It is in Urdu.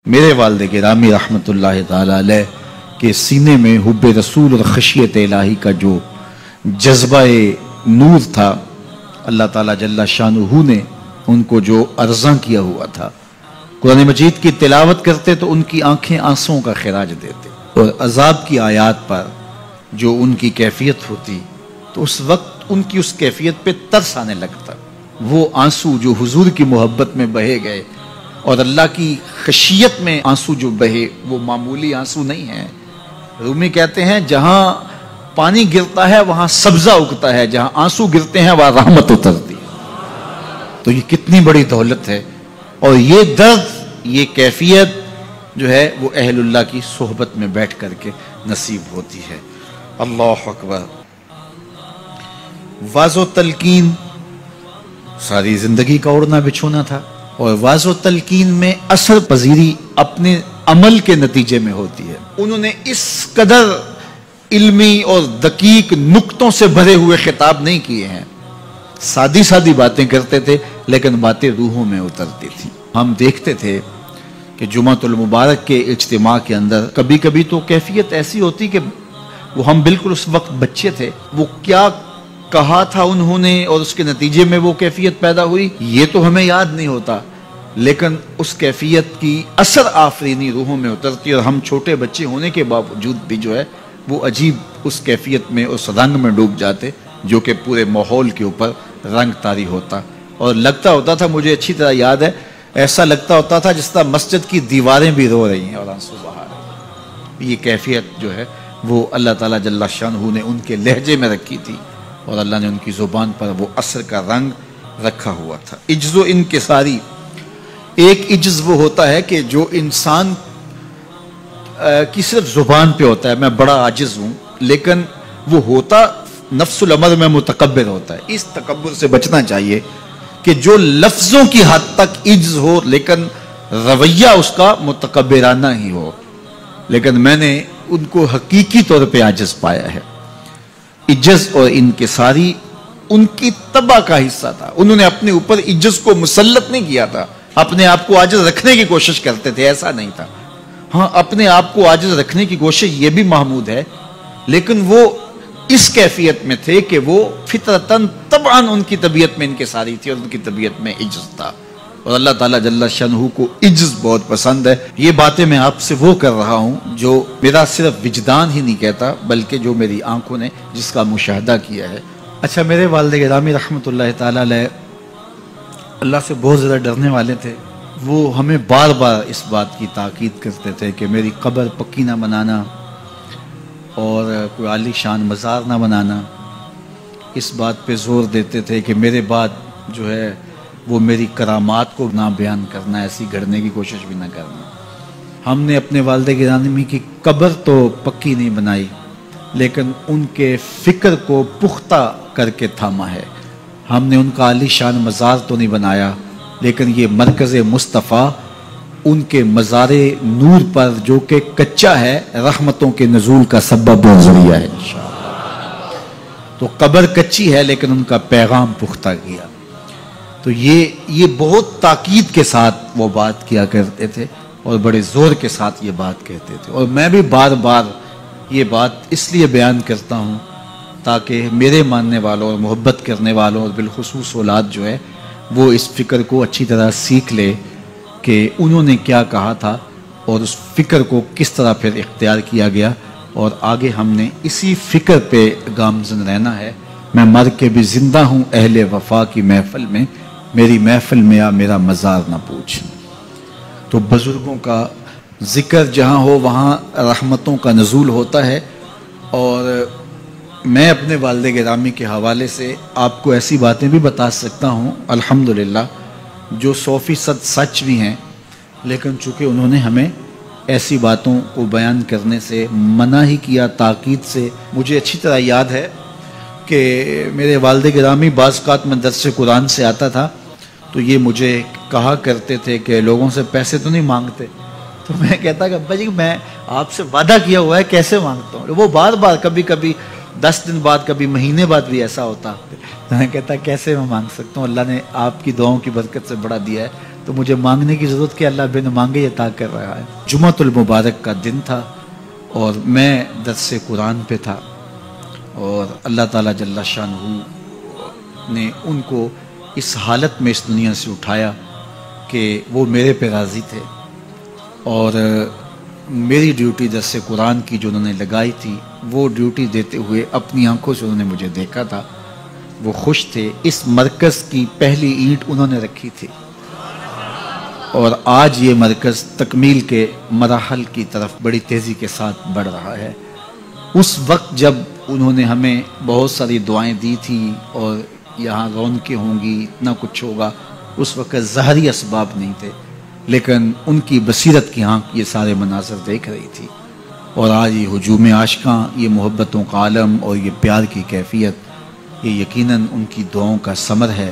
میرے والد گرامی رحمت اللہ تعالی علیہ کے سینے میں حب رسول اور خشیت الہی کا جو جذبہ نور تھا، اللہ تعالیٰ جل شانہ نے ان کو جو عرضاں کیا ہوا تھا، قرآن مجید کی تلاوت کرتے تو ان کی آنکھیں آنسوں کا خراج دیتے، اور عذاب کی آیات پر جو ان کی کیفیت ہوتی تو اس وقت ان کی اس کیفیت پہ ترس آنے لگتا۔ وہ آنسو جو حضور کی محبت میں بہے گئے اور اللہ کی خشیت میں آنسو جو بہے، وہ معمولی آنسو نہیں ہیں۔ رومی کہتے ہیں جہاں پانی گرتا ہے وہاں سبزہ اگتا ہے، جہاں آنسو گرتے ہیں وہاں رحمت اترتی ہے۔ تو یہ کتنی بڑی دولت ہے، اور یہ درد، یہ کیفیت جو ہے وہ اہل اللہ کی صحبت میں بیٹھ کر کے نصیب ہوتی ہے۔ اللہ اکبر۔ واز و تلقین ساری زندگی کا اڑنا بچھونا تھا، اور واز و تلقین میں اثر پذیری اپنے عمل کے نتیجے میں ہوتی ہے۔ انہوں نے اس قدر علمی اور دقیق نکتوں سے بھرے ہوئے خطاب نہیں کیے ہیں، سادی سادی باتیں کرتے تھے لیکن باتیں روحوں میں اترتی تھی۔ ہم دیکھتے تھے کہ جمعۃ المبارک کے اجتماع کے اندر کبھی کبھی تو کیفیت ایسی ہوتی کہ وہ ہم بالکل اس وقت بچے تھے، وہ کیا کہا تھا انہوں نے اور اس کے نتیجے میں وہ کیفیت پیدا ہوئی یہ تو ہمیں یاد نہیں ہوتا، لیکن اس کیفیت کی اثر آفرینی روحوں میں اترتی، اور ہم چھوٹے بچے ہونے کے باوجود بھی جو ہے وہ عجیب اس کیفیت میں، اس رنگ میں ڈوب جاتے جو کہ پورے ماحول کے اوپر رنگ طاری ہوتا، اور لگتا ہوتا تھا، مجھے اچھی طرح یاد ہے، ایسا لگتا ہوتا تھا جس طرح مسجد کی دیواریں بھی رو رہی ہیں اور آنسو بہا رہی ہیں۔ یہ کیفیت جو ہے وہ اللہ تعالیٰ جل شانہ نے ان کے لہجے میں رکھی تھی، اور اللہ نے ان کی زبان پر وہ اثر کا رنگ رکھا ہوا تھا۔ عجز و انکساری، ایک عجز وہ ہوتا ہے کہ جو انسان کی صرف زبان پہ ہوتا ہے، میں بڑا عاجز ہوں، لیکن وہ ہوتا نفس الامر میں متکبر ہوتا ہے۔ اس تکبر سے بچنا چاہیے کہ جو لفظوں کی حد تک عجز ہو لیکن رویہ اس کا متکبرانہ ہی ہو، لیکن میں نے ان کو حقیقی طور پہ عاجز پایا ہے۔ عجز اور انکساری ان کی طبع کا حصہ تھا، انہوں نے اپنے اوپر عجز کو مسلط نہیں کیا تھا، اپنے آپ کو عاجز رکھنے کی کوشش کرتے تھے، ایسا نہیں تھا۔ ہاں، اپنے آپ کو عاجز رکھنے کی کوشش یہ بھی محمود ہے، لیکن وہ اس کیفیت میں تھے کہ وہ فطرتاً طبعاً ان کی طبیعت میں انکساری تھی اور ان کی طبیعت میں عجز تھا، اور اللہ تعالیٰ جل شانہ کو عجز بہت پسند ہے۔ یہ باتیں میں آپ سے وہ کر رہا ہوں جو میرا صرف وجدان ہی نہیں کہتا بلکہ جو میری آنکھوں نے جس کا مشاہدہ کیا ہے۔ اچھا، میرے والد گرامی رحمت اللہ تعالیٰ علیہ اللہ سے بہت زیادہ ڈرنے والے تھے۔ وہ ہمیں بار بار اس بات کی تاکید کرتے تھے کہ میری قبر پکی نہ بنانا اور کوئی عالی شان مزار نہ بنانا۔ اس بات پہ زور دیتے تھے کہ میرے بعد جو ہے وہ میری کرامات کو نہ بیان کرنا، ایسی گھڑنے کی کوشش بھی نہ کرنا۔ ہم نے اپنے والد گرامی کی قبر تو پکی نہیں بنائی، لیکن ان کے فکر کو پختہ کر کے تھاما ہے۔ ہم نے ان کا عالی شان مزار تو نہیں بنایا، لیکن یہ مرکز مصطفیٰ ان کے مزار نور پر جو کہ کچا ہے، رحمتوں کے نزول کا سبب و ذریعہ ہے انشاءاللہ۔ تو قبر کچی ہے لیکن ان کا پیغام پختہ کیا۔ تو یہ بہت تاکید کے ساتھ وہ بات کیا کرتے تھے اور بڑے زور کے ساتھ یہ بات کہتے تھے، اور میں بھی بار بار یہ بات اس لیے بیان کرتا ہوں تاکہ میرے ماننے والوں اور محبت کرنے والوں اور بالخصوص اولاد جو ہے وہ اس فکر کو اچھی طرح سیکھ لے کہ انہوں نے کیا کہا تھا اور اس فکر کو کس طرح پھر اختیار کیا گیا، اور آگے ہم نے اسی فکر پہ گامزن رہنا ہے۔ میں مر کے بھی زندہ ہوں اہل وفا کی محفل میں، میری محفل میں آ میرا مزار نہ پوچھ۔ تو بزرگوں کا ذکر جہاں ہو وہاں رحمتوں کا نزول ہوتا ہے، اور میں اپنے والد گرامی کے حوالے سے آپ کو ایسی باتیں بھی بتا سکتا ہوں الحمدللہ جو 100% سچ بھی ہیں، لیکن چونکہ انہوں نے ہمیں ایسی باتوں کو بیان کرنے سے منع ہی کیا، تاکید سے۔ مجھے اچھی طرح یاد ہے کہ میرے والد گرامی بعض اوقات میں درس قرآن سے آتا تھا تو یہ مجھے کہا کرتے تھے کہ لوگوں سے پیسے تو نہیں مانگتے، تو میں کہتا کہ ابا جی میں آپ سے وعدہ کیا ہوا ہے، کیسے مانگتا ہوں؟ وہ بار بار کبھی کبھی 10 دن بعد کبھی مہینے بعد بھی ایسا ہوتا، میں کہتا کیسے میں مانگ سکتا ہوں، اللہ نے آپ کی دعاؤں کی برکت سے بڑا دیا ہے، تو مجھے مانگنے کی ضرورت کہ اللہ بن مانگے عطا کر رہا ہے۔ جمعۃ المبارک کا دن تھا اور میں درس قرآن پہ تھا، اور اللہ تعالیٰ جل شانہ نے ان کو اس حالت میں اس دنیا سے اٹھایا کہ وہ میرے پہ راضی تھے، اور میری ڈیوٹی درس قرآن کی جو انہوں نے لگائی تھی وہ ڈیوٹی دیتے ہوئے اپنی آنکھوں سے انہوں نے مجھے دیکھا تھا، وہ خوش تھے۔ اس مرکز کی پہلی اینٹ انہوں نے رکھی تھی، اور آج یہ مرکز تکمیل کے مراحل کی طرف بڑی تیزی کے ساتھ بڑھ رہا ہے۔ اس وقت جب انہوں نے ہمیں بہت ساری دعائیں دی تھی اور یہاں رونقیں ہوں گی، اتنا کچھ ہوگا، اس وقت ظاہری اسباب نہیں تھے، لیکن ان کی بصیرت کی آنکھ یہ سارے مناظر دیکھ رہی تھی، اور آج یہ ہجوم عاشقاں، یہ محبتوں کا عالم اور یہ پیار کی کیفیت، یہ یقیناً ان کی دعاؤں کا ثمر ہے۔